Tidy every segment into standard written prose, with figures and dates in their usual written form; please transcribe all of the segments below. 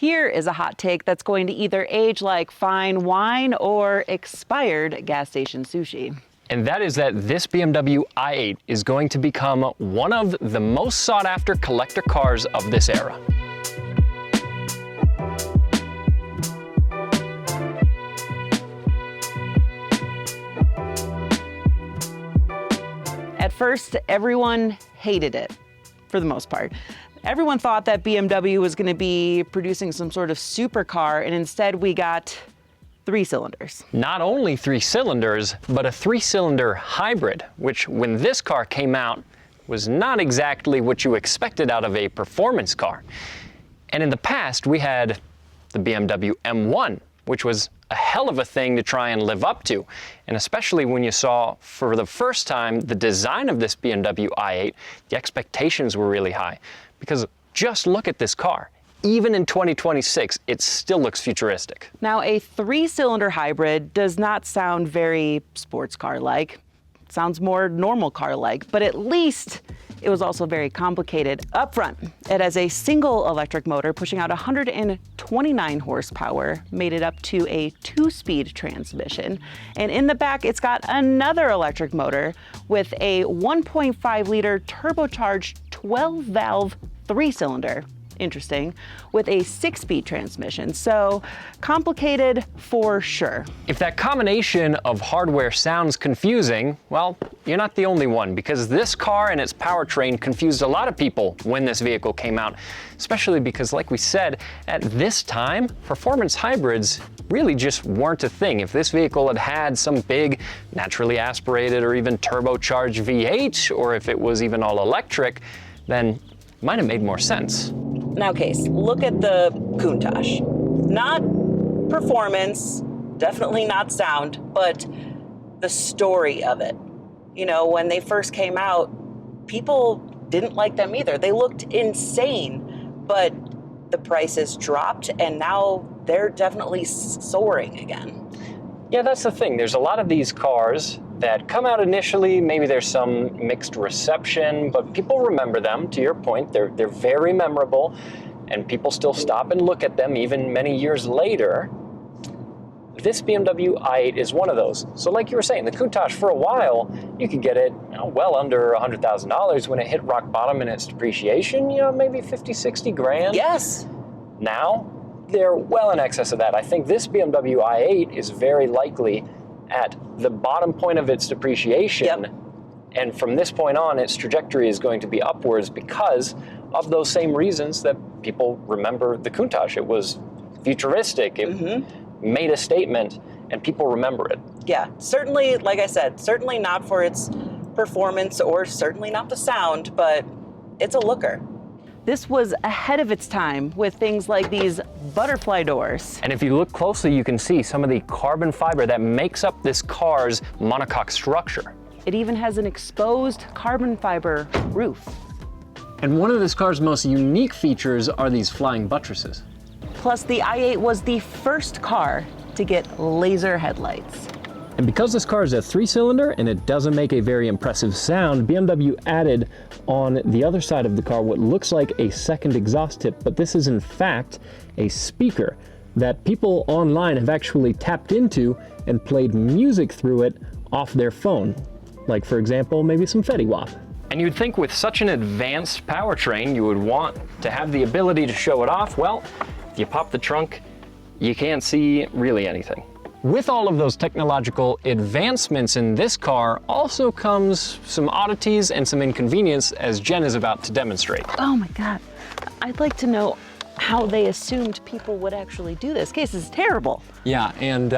Here is a hot take that's going to either age like fine wine or expired gas station sushi. And that is that this BMW i8 is going to become one of the most sought after collector cars of this era. At first, everyone hated it, for the most part. Everyone thought that BMW was going to be producing some sort of supercar, and instead we got 3 cylinders. Not only 3 cylinders, but a 3-cylinder hybrid, which when this car came out was not exactly what you expected out of a performance car. And in the past, we had the BMW M1, which was a hell of a thing to try and live up to. And especially when you saw for the first time the design of this BMW i8, the expectations were really high. Because just look at this car. Even in 2026, it still looks futuristic. Now, a 3-cylinder hybrid does not sound very sports car-like. It sounds more normal car-like, but at least it was also very complicated. Up front, it has a single electric motor pushing out 129 horsepower, made it up to a 2-speed transmission. And in the back, it's got another electric motor with a 1.5-liter turbocharged 12-valve 3-cylinder. Interesting, with a 6-speed transmission. So complicated for sure. If that combination of hardware sounds confusing, well, you're not the only one, because this car and its powertrain confused a lot of people when this vehicle came out, especially because, like we said, at this time, performance hybrids really just weren't a thing. If this vehicle had had some big naturally aspirated or even turbocharged V8, or if it was even all electric, then it might have made more sense. Now, Kase, look at the Countach. Not performance, definitely not sound, but the story of it. You know, when they first came out, people didn't like them either. They looked insane, but the prices dropped and now they're definitely soaring again. Yeah, that's the thing. There's a lot of these cars that come out initially, maybe there's some mixed reception, but people remember them. To your point, they're very memorable, and people still stop and look at them even many years later. This BMW i8 is one of those. So like you were saying, the Countach, for a while, you could get it well under $100,000 when it hit rock bottom in its depreciation, maybe 50, 60 grand. Yes. Now, they're well in excess of that. I think this BMW i8 is very likely at the bottom point of its depreciation. Yep. And from this point on, its trajectory is going to be upwards because of those same reasons that people remember the Countach. It was futuristic, it made a statement, and people remember it. Yeah, certainly, like I said, certainly not for its performance or certainly not the sound, but it's a looker. This was ahead of its time with things like these butterfly doors. And if you look closely, you can see some of the carbon fiber that makes up this car's monocoque structure. It even has an exposed carbon fiber roof. And one of this car's most unique features are these flying buttresses. Plus, the i8 was the first car to get laser headlights. And because this car is a 3-cylinder and it doesn't make a very impressive sound, BMW added on the other side of the car what looks like a second exhaust tip, but this is in fact a speaker that people online have actually tapped into and played music through it off their phone. Like, for example, maybe some Fetty Wap. And you'd think with such an advanced powertrain, you would want to have the ability to show it off. Well, if you pop the trunk, you can't see really anything. With all of those technological advancements in this car also comes some oddities and some inconvenience, as Jen is about to demonstrate. Oh my God. I'd like to know how they assumed people would actually do this. Kase is terrible. Yeah, and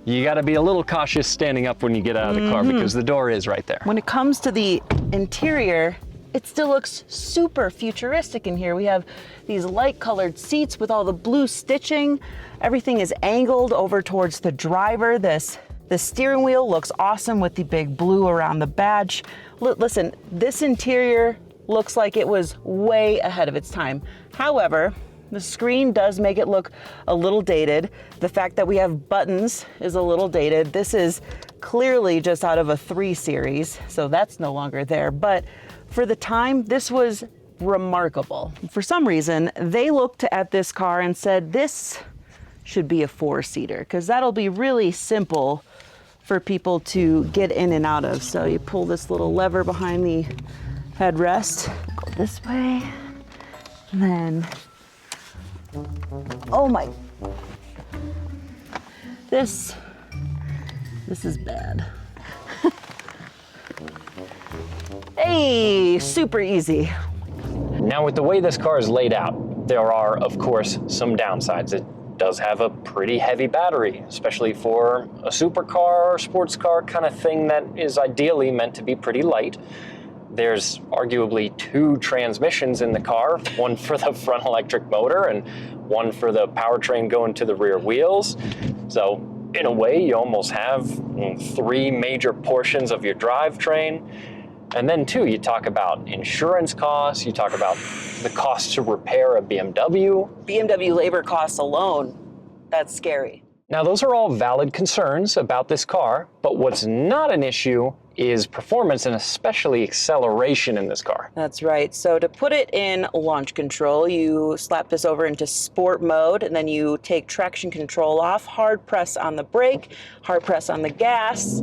you gotta be a little cautious standing up when you get out of the car because the door is right there. When it comes to the interior, it still looks super futuristic in here. We have these light colored seats with all the blue stitching. Everything is angled over towards the driver. The steering wheel looks awesome with the big blue around the badge. Listen, this interior looks like it was way ahead of its time. However, the screen does make it look a little dated. The fact that we have buttons is a little dated. This is clearly just out of a 3 Series, so that's no longer there. But for the time, this was remarkable. For some reason, they looked at this car and said, this should be a 4-seater, because that'll be really simple for people to get in and out of. So you pull this little lever behind the headrest, go this way, and then, oh my, this is bad. Hey, super easy. Now, with the way this car is laid out, there are, of course, some downsides. It does have a pretty heavy battery, especially for a supercar or sports car kind of thing that is ideally meant to be pretty light. There's arguably 2 transmissions in the car, one for the front electric motor and one for the powertrain going to the rear wheels. So in a way, you almost have 3 major portions of your drivetrain. And then too, you talk about insurance costs, you talk about the cost to repair a BMW. BMW labor costs alone, that's scary. Now, those are all valid concerns about this car, but what's not an issue is performance and especially acceleration in this car. That's right. So to put it in launch control, you slap this over into sport mode, and then you take traction control off, hard press on the brake, hard press on the gas,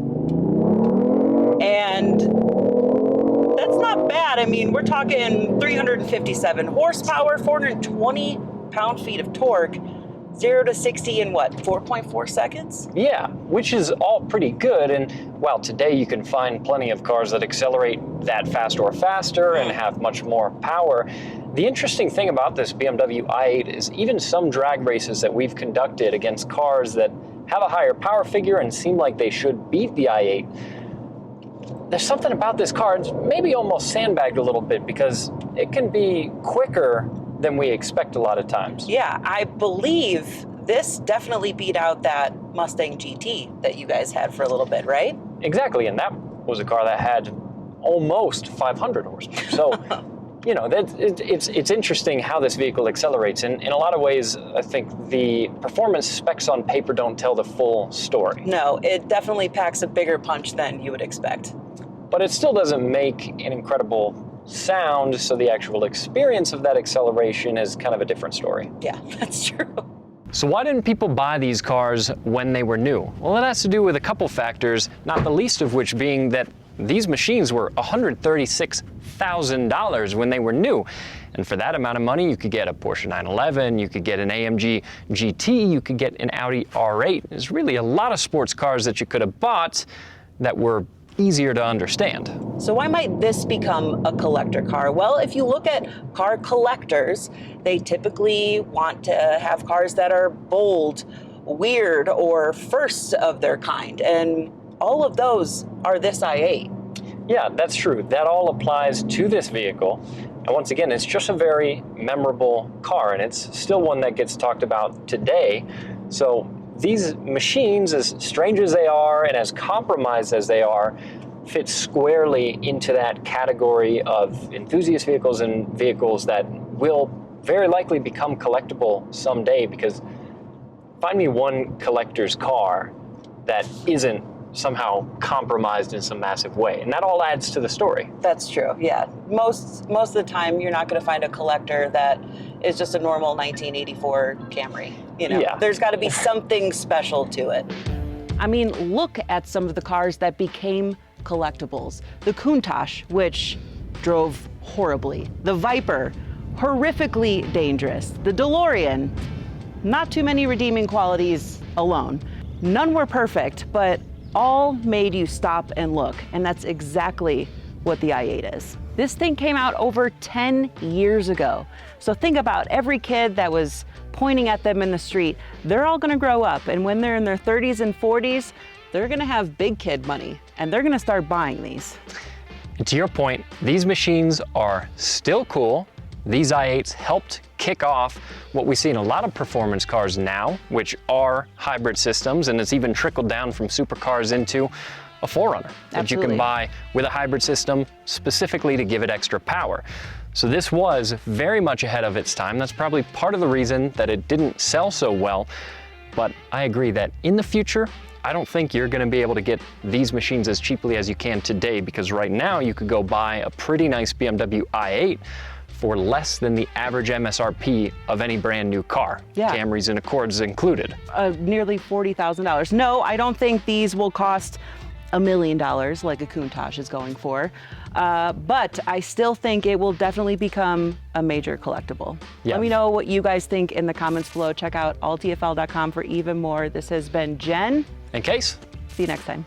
and that's not bad. I mean, we're talking 357 horsepower, 420 pound-feet of torque, 0 to 60 in what, 4.4 seconds? Yeah, which is all pretty good. And while today you can find plenty of cars that accelerate that fast or faster and have much more power, the interesting thing about this BMW i8 is even some drag races that we've conducted against cars that have a higher power figure and seem like they should beat the i8, there's something about this car, it's maybe almost sandbagged a little bit because it can be quicker than we expect a lot of times. Yeah, I believe this definitely beat out that Mustang GT that you guys had for a little bit, right? Exactly, and that was a car that had almost 500 horsepower. So, you know, it's interesting how this vehicle accelerates. And in a lot of ways, I think the performance specs on paper don't tell the full story. No, it definitely packs a bigger punch than you would expect. But it still doesn't make an incredible sound, so the actual experience of that acceleration is kind of a different story. Yeah, that's true. So why didn't people buy these cars when they were new? Well, it has to do with a couple factors, not the least of which being that these machines were $136,000 when they were new. And for that amount of money, you could get a Porsche 911, you could get an AMG GT, you could get an Audi R8. There's really a lot of sports cars that you could have bought that were easier to understand. So why might this become a collector car? Well, if you look at car collectors, they typically want to have cars that are bold, weird, or firsts of their kind. And all of those are this i8. Yeah, that's true. That all applies to this vehicle. And once again, it's just a very memorable car, and it's still one that gets talked about today. So these machines, as strange as they are and as compromised as they are, fit squarely into that category of enthusiast vehicles and vehicles that will very likely become collectible someday, because find me one collector's car that isn't somehow compromised in some massive way, and that all adds to the story. That's true, yeah. Most of the time, you're not going to find a collector that is just a normal 1984 Camry. You know, Yeah. There's got to be something special to it. I mean, look at some of the cars that became collectibles. The Countach, which drove horribly. The Viper, horrifically dangerous. The DeLorean, not too many redeeming qualities alone. None were perfect, but all made you stop and look, and that's exactly what the i8 is. This thing came out over 10 years ago. So think about every kid that was pointing at them in the street. They're all gonna grow up, and when they're in their 30s and 40s, they're gonna have big kid money, and they're gonna start buying these. And to your point, these machines are still cool. These i8s helped kick off what we see in a lot of performance cars now, which are hybrid systems, and it's even trickled down from supercars into a 4Runner that you can buy with a hybrid system specifically to give it extra power. So this was very much ahead of its time. That's probably part of the reason that it didn't sell so well. But I agree that in the future, I don't think you're going to be able to get these machines as cheaply as you can today, because right now you could go buy a pretty nice BMW i8 for less than the average MSRP of any brand new car. Yeah. Camrys and Accords included. Nearly $40,000. No, I don't think these will cost $1 million like a Countach is going for. But I still think it will definitely become a major collectible. Yeah. Let me know what you guys think in the comments below. Check out alltfl.com for even more. This has been Jen. And Kase. See you next time.